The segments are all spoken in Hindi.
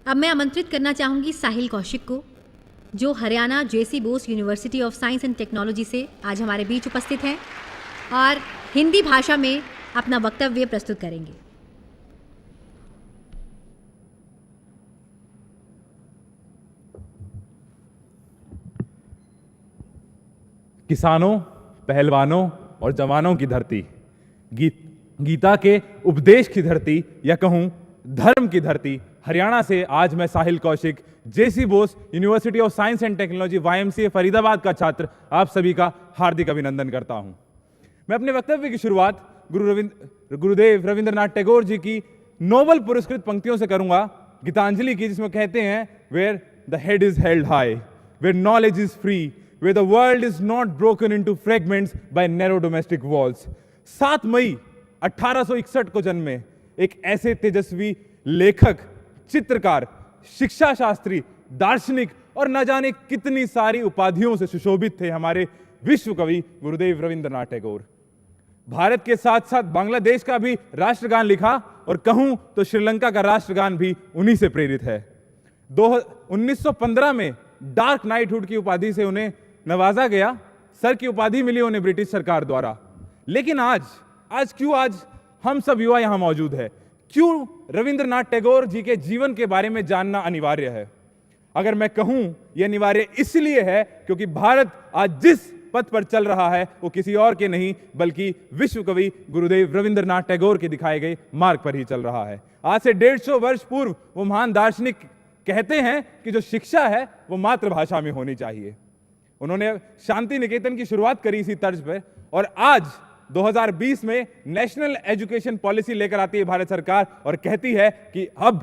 अब मैं आमंत्रित करना चाहूँगी साहिल कौशिक को, जो Haryana J C Bose university of science and technology से आज हमारे बीच उपस्थित हैं और हिंदी भाषा में अपना वक्तव्य प्रस्तुत करेंगे। किसानों, पहलवानों और जवानों की धरती, गीता के उपदेश की धरती या कहूं धर्म की धरती हरियाणा से आज मैं Sahil Kaushik, J C Bose university of science and technology YMCA Faridabad का छात्र, आप सभी का हार्दिक अभिनंदन करता हूं। मैं अपने वक्तव्य की शुरुआत गुरुदेव रविंद्रनाथ टैगोर जी की नोबेल पुरस्कृत पंक्तियों से करूंगा, गीतांजलि की, जिसमें कहते हैं where the head is held high, where knowledge is free, where the world is not broken into fragments by narrow domestic walls। 7 मई 1861 को जन्मे एक ऐसे तेजस्वी लेखक, चित्रकार, शिक्षा शास्त्री, दार्शनिक और न जाने कितनी सारी उपाधियों से सुशोभित थे हमारे विश्व कवि गुरुदेव रविंद्रनाथ टैगोर। भारत के साथ साथ बांग्लादेश का भी राष्ट्रगान लिखा और कहूं तो श्रीलंका का राष्ट्रगान भी उन्हीं से प्रेरित है। 1915 में डार्क नाइटहुड की उपाधि से उन्हें नवाजा गया, सर की उपाधि मिली उन्हें ब्रिटिश सरकार द्वारा। लेकिन आज क्यों हम सब युवा यहां मौजूद है? क्यों रविंद्रनाथ टैगोर जी के जीवन के बारे में जानना अनिवार्य है? अगर मैं कहूं यह अनिवार्य इसलिए है क्योंकि भारत आज जिस पथ पर चल रहा है वो किसी और के नहीं बल्कि विश्व कवि गुरुदेव रविंद्रनाथ टैगोर के दिखाए गए मार्ग पर ही चल रहा है। आज से 150 वर्ष पूर्व वो महान दार्शनिक कहते हैं कि जो शिक्षा है वो मातृभाषा में होनी चाहिए। उन्होंने शांति निकेतन की शुरुआत करी इसी तर्ज पर, और आज 2020 में नेशनल एजुकेशन पॉलिसी लेकर आती है भारत सरकार और कहती है कि अब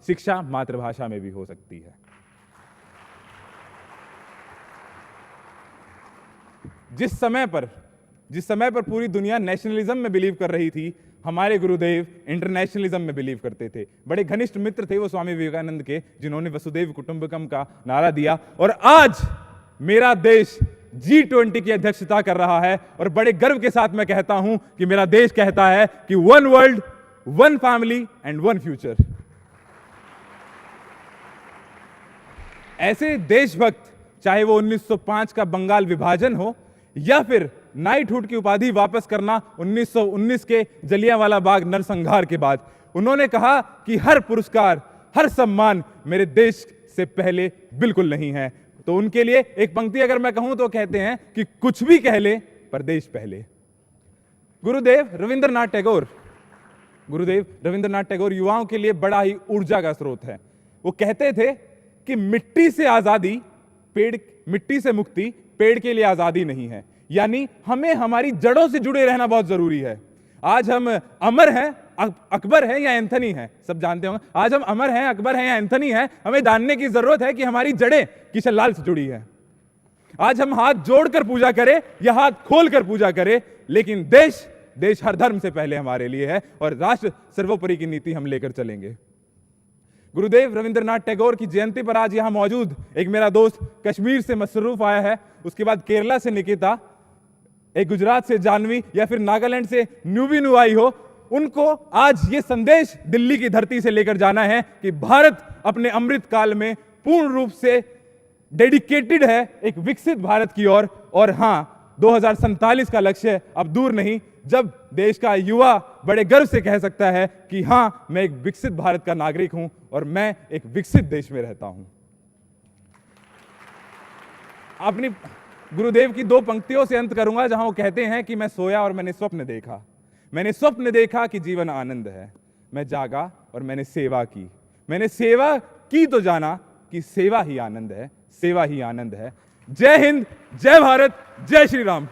शिक्षा मातृभाषा में भी हो सकती है। जिस समय पर पूरी दुनिया नेशनलिज्म में बिलीव कर रही थी, हमारे गुरुदेव इंटरनेशनलिज्म में बिलीव करते थे। बड़े घनिष्ठ मित्र थे वो स्वामी विवेकानंद के, जिन्होंने वसुधैव कुटुंबकम का नारा दिया। और आज मेरा देश G20 की अध्यक्षता कर रहा है और बड़े गर्व के साथ मैं कहता हूं कि मेरा देश कहता है कि 1 वर्ल्ड, 1 फैमिली एंड 1 फ्यूचर। ऐसे देशभक्त, चाहे वो 1905 का बंगाल विभाजन हो या फिर नाइटहुड की उपाधि वापस करना 1919 के जलियांवाला बाग नरसंहार के बाद, उन्होंले कहा कि हर पुरस्कार, हर सम्मान मेरे देश से पहले बिल्कुल नहीं है। तो उनके लिए एक पंक्ति अगर मैं कहूं तो कहते हैं कि कुछ भी कह ले पर देश पहले। गुरुदेव रविंद्रनाथ टैगोर युवाओं के लिए बड़ा ही ऊर्जा का स्रोत है। वो कहते थे कि मिट्टी से आजादी, मिट्टी से मुक्ति पेड़ के लिए आजादी नहीं है, यानी हमें हमारी जड़ों से जुड़े रहना बहुत जरूरी है। आज हम अमर हैं, अकबर है या एंथनी है, सब जानते होंगे। आज हम अमर हैं, अकबर हैं या एंथनी है, हमें जानने की जरूरत है कि हमारी जड़ें किशन लाल से जुड़ी हैं। आज हम हाथ जोड़कर पूजा करें या हाथ खोलकर पूजा करें, लेकिन देश हर धर्म से पहले हमारे लिए है और राष्ट्र सर्वोपरि की नीति हम लेकर चलेंगे। गुरुदेव रविंद्रनाथ टैगोर की जयंती पर आज यहां मौजूद एक मेरा दोस्त कश्मीर से मसरूफ आया है, उसके बाद केरला से निकिता, एक गुजरात से जानवी या फिर नागालैंड से न्यूबी आई हो। उनको आज ये संदेश दिल्ली की धरती से लेकर जाना है कि भारत अपने अमृत काल में पूर्ण रूप से डेडिकेटेड है एक विकसित भारत की ओर। और हां, 2047 का लक्ष्य अब दूर नहीं, जब देश का युवा बड़े गर्व से कह सकता है कि हां, मैं एक विकसित भारत का नागरिक हूं और मैं एक विकसित देश में रहता हूं। अपनी गुरुदेव की 2 पंक्तियों से अंत करूंगा, जहां वो कहते हैं कि मैं सोया और मैंने स्वप्न देखा कि जीवन आनंद है। मैं जागा और मैंने सेवा की। मैंने सेवा की तो जाना कि सेवा ही आनंद है, सेवा ही आनंद है। जय हिंद, जय भारत, जय श्री राम।